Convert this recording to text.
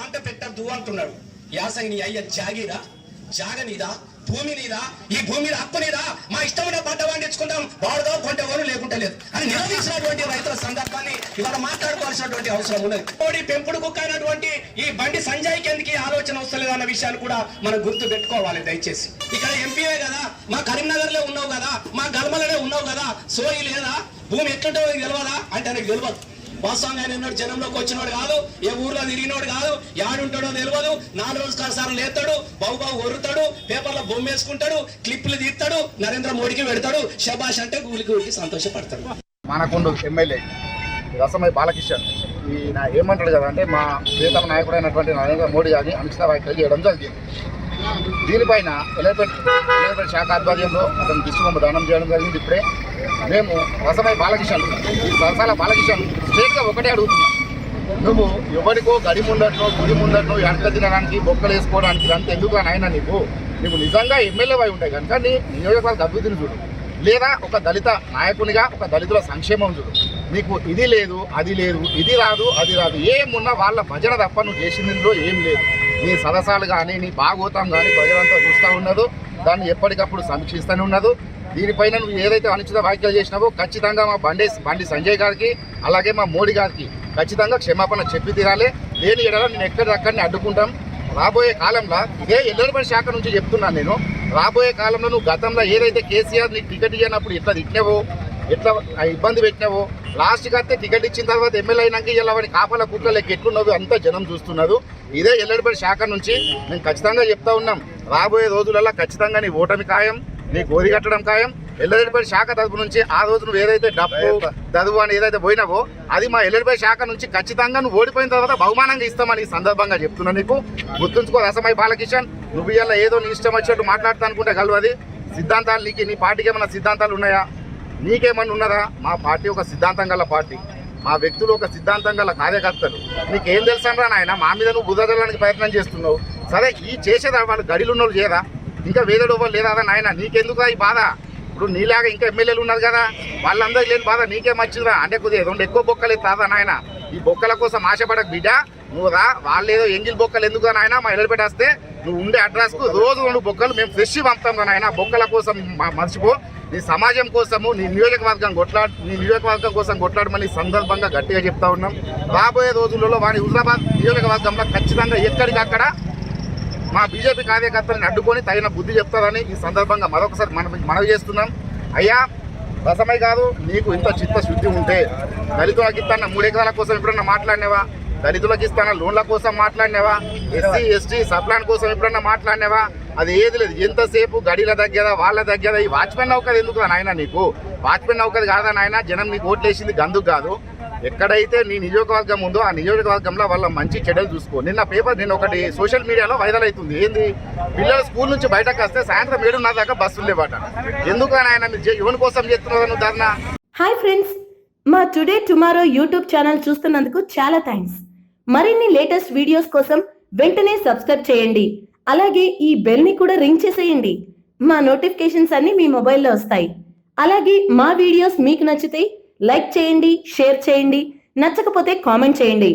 పంట పెట్టద్దు అంటున్నాడు. యాసంగి నీ అయ్య జాగనీదా భూమి నీదా, ఈ భూమి మీద హక్కు నీదా, మా ఇష్టమైన పంట పండించుకుంటాం, వాడుదో కొంటెవరు లేకుంటే లేదు అని నిలదీసినటువంటి రైతుల సందర్భాన్ని ఇవాళ మాట్లాడుకోవాల్సినటువంటి అవసరం ఉన్నది. కోడి పెంపుడు కుక్క అయినటువంటి ఈ బండి సంజయ్కి ఎందుకు ఆలోచన వస్తలేదు అన్న విషయాన్ని కూడా మనం గుర్తు పెట్టుకోవాలి దయచేసి. ఇక్కడ ఎంపీఏ కదా, మా కరీంనగర్ లో ఉన్నావు కదా, మా గల్మలనే ఉన్నావు కదా, సోయి లేదా, భూమి ఎట్లుంటో తెలియదా అంటే నాకు తెలియదు. వాస్తవంగా ఆయన జనంలోకి వచ్చినోడు కాదు, ఏ ఊర్లో తిరిగినోడు కాదు, యాడుంటాడో తెలియదు. 4 రోజులసార్లు లేస్తాడు, బాబు ఒరుతాడు, పేపర్లో బొమ్మ వేసుకుంటాడు, క్లిప్లు తీస్తాడు, నరేంద్ర మోడీకి పెడతాడు, శబాష్ అంటే కూలికి సంతోషపడతాడు. మానకొండ ఎమ్మెల్యే రసమై బాలకిషన్ ఈయన ఏమంటాడు కదా అంటే మా ప్రియతమ నాయకుడైనటువంటి నరేంద్ర మోడీ గారిని అనుచిత వ్యాఖ్యలు చేయడం జరిగింది. దీనిపైన ఎలైపేట శాఖ ఆధ్వర్యంలో అతను దిశబొమ్మ దానం చేయడం జరిగింది. ఇప్పుడే మేము రసమై బాలకిషన్ ఈ సరసాల బాలకిషన్ స్ట్రేట్గా ఒకటే అడుగుతున్నాం, నువ్వు ఎవరికో గడి ముందట్లో గుడి ముందట్లో వెనక తినడానికి బొక్కలు వేసుకోవడానికి అంత ఎందుకు నాయన నువ్వు నిజంగా ఎమ్మెల్యే అయి ఉంటాయి కనుక నీ నియోజకవర్గ అభివృద్ధిని చూడు, లేదా ఒక దళిత నాయకునిగా ఒక దళితుల సంక్షేమం చూడు. నీకు ఇది లేదు అది లేదు, ఇది రాదు అది రాదు, ఏమున్నా వాళ్ళ భజన తప్ప నువ్వు చేసిందిలో ఏం లేదు. నీ సదస్సాలు కానీ నీ భాగోతం కానీ ప్రజలంతా చూస్తూ ఉన్నదో, దాన్ని ఎప్పటికప్పుడు సమీక్షిస్తూనే ఉన్నదో. దీనిపైన నువ్వు ఏదైతే అనుచిత వ్యాఖ్యలు చేసినావో ఖచ్చితంగా మా బండి సంజయ్ గారికి అలాగే మా మోడీ గారికి ఖచ్చితంగా క్షమాపణ చెప్పి తీరాలి. లేని ఎడల నేను ఎక్కడిదక్కడిని అడ్డుకుంటాం. రాబోయే కాలంలో ఇదే ఎల్లరిపల్లి శాఖ నుంచి చెప్తున్నాను నేను, రాబోయే కాలంలో నువ్వు గతంలో ఏదైతే కేసీఆర్ నీకు టికెట్ ఇవ్వనప్పుడు ఎట్లా తిట్టినావో, ఎట్లా ఇబ్బంది పెట్టినావో, లాస్ట్కి వస్తే టికెట్ ఇచ్చిన తర్వాత ఎమ్మెల్యే అయినాక ఇలా వాడి కాపల కుక్కలకి ఎట్లున్నదో అంతా జనం చూస్తున్నారు. ఇదే ఎల్లడిపల్లి శాఖ నుంచి మేము ఖచ్చితంగా చెప్తా ఉన్నాం, రాబోయే రోజులలో ఖచ్చితంగా నీ ఓటమి ఖాయం, నీ గోరి కట్టడం ఖాయం. ఎల్లడిపల్లి శాఖ తరపు నుంచి ఆ రోజు నువ్వు ఏదైతే డబ్బు చదువు అని ఏదైతే పోయినావో అది మా ఎల్లడిపల్లి శాఖ నుంచి ఖచ్చితంగా నువ్వు ఓడిపోయిన తర్వాత బహుమానంగా ఇస్తామని ఈ సందర్భంగా చెప్తున్నా. నీకు గుర్తుంచుకో రసమై బాలకిషన్, నువ్వు ఇలా ఏదో నీ ఇష్టం వచ్చినట్టు మాట్లాడుతా అనుకుంటే కలవది. సిద్ధాంతాలు నీ పార్టీకి ఏమైనా సిద్ధాంతాలు ఉన్నాయా, నీకేమన్నా ఉన్నదా? మా పార్టీ ఒక సిద్ధాంతం గల పార్టీ, మా వ్యక్తులు ఒక సిద్ధాంతం గల కార్యకర్తలు. నీకేం తెలుసనరా నాయన, మా మీద నువ్వు బుధజడానికి ప్రయత్నం చేస్తున్నావు. సరే ఈ చేసేదా వాళ్ళు గడిలు ఉన్నోళ్ళు చేయరా, ఇంకా వేదడు ఎవ్వరు లేదా నాయన, నీకెందుకు ఈ బాధ? ఇప్పుడు నీలాగా ఇంకా ఎమ్మెల్యేలు ఉన్నారు కదా, వాళ్ళందరికీ లేని బాధ నీకేం వచ్చిందా అంటే కొద్దిగా 2 ఎక్కువ బొక్కలు తాదా నాయన. ఈ బొక్కల కోసం ఆశపడక బిడ్డ, నువ్వు రా. వాళ్ళు ఏదో ఎంగిల్ బొక్కలు ఎందుకు నాయన, మా ఎల్లడిపేట వస్తే నువ్వు ఉండే అడ్రస్కు రోజు 2 బొక్కలు మేము ఫ్రెష్ పంపుతాం నాయన. బొక్కల కోసం మర్చిపో, నీ సమాజం కోసము నీ నియోజకవర్గం కోసం కొట్లాడమని సందర్భంగా గట్టిగా చెప్తా ఉన్నాం. రాబోయే రోజులలో వాడి హుజరాబాద్ నియోజకవర్గంలో ఖచ్చితంగా ఎక్కడికక్కడ మా బీజేపీ కార్యకర్తలను అడ్డుకొని తగిన బుద్ధి చెప్తారని ఈ సందర్భంగా మరొకసారి మనవి చేస్తున్నాం. అయ్యా రసమై కాదు, నీకు ఇంత చిత్తశుద్ధి ఉంటే దళితులకు ఇస్తాన 3 ఎకరాల కోసం ఎప్పుడన్నా మాట్లాడినావా? దళితులకు ఇస్తాన లోన్ల కోసం మాట్లాడినావా? ఎస్సీ ఎస్టీ సప్లాన్ కోసం ఎప్పుడన్నా మాట్లాడినావా? అది ఏది లేదు. ఎంతసేపు గడిల దగ్గర వాళ్ళ దగ్గర ఈ వాచ్మెన్ నౌకది ఎందుకు నాయన? నీకు వాచ్మెన్ నౌకది కాదా నాయన? జనం నీకు ఓట్లు వేసింది గందుకు కాదు. ఎక్కడైతే నీ నియోజకవర్గం ఉందో ఆ నియోజకవర్గంలో వాళ్ళ మంచి చెడ్డలు చూసుకో. నిన్న ఒకటి సోషల్ మీడియాలో వైరల్ అవుతుంది. ఏంది, పిల్లలు స్కూల్ నుంచి బయటకు వస్తే సాయంత్రం 7:30 దాకా బస్సులు లేవాట. ఎందుకు ఆయన యువన కోసం చేస్తున్నారు ధర్నా? హాయ్ ఫ్రెండ్స్, మా టుడే టుమారో యూట్యూబ్ ఛానల్ చూస్తున్నందుకు చాలా థ్యాంక్స్. మరిన్ని లేటెస్ట్ వీడియోస్ కోసం వెంటనే సబ్స్క్రైబ్ చేయండి. అలాగే ఈ బెల్ ని కూడా రింగ్ చేసేయండి. మా నోటిఫికేషన్స్ అన్ని మీ మొబైల్లో వస్తాయి. అలాగే మా వీడియోస్ మీకు నచ్చితే లైక్ చేయండి, షేర్ చేయండి, నచ్చకపోతే కామెంట్ చేయండి.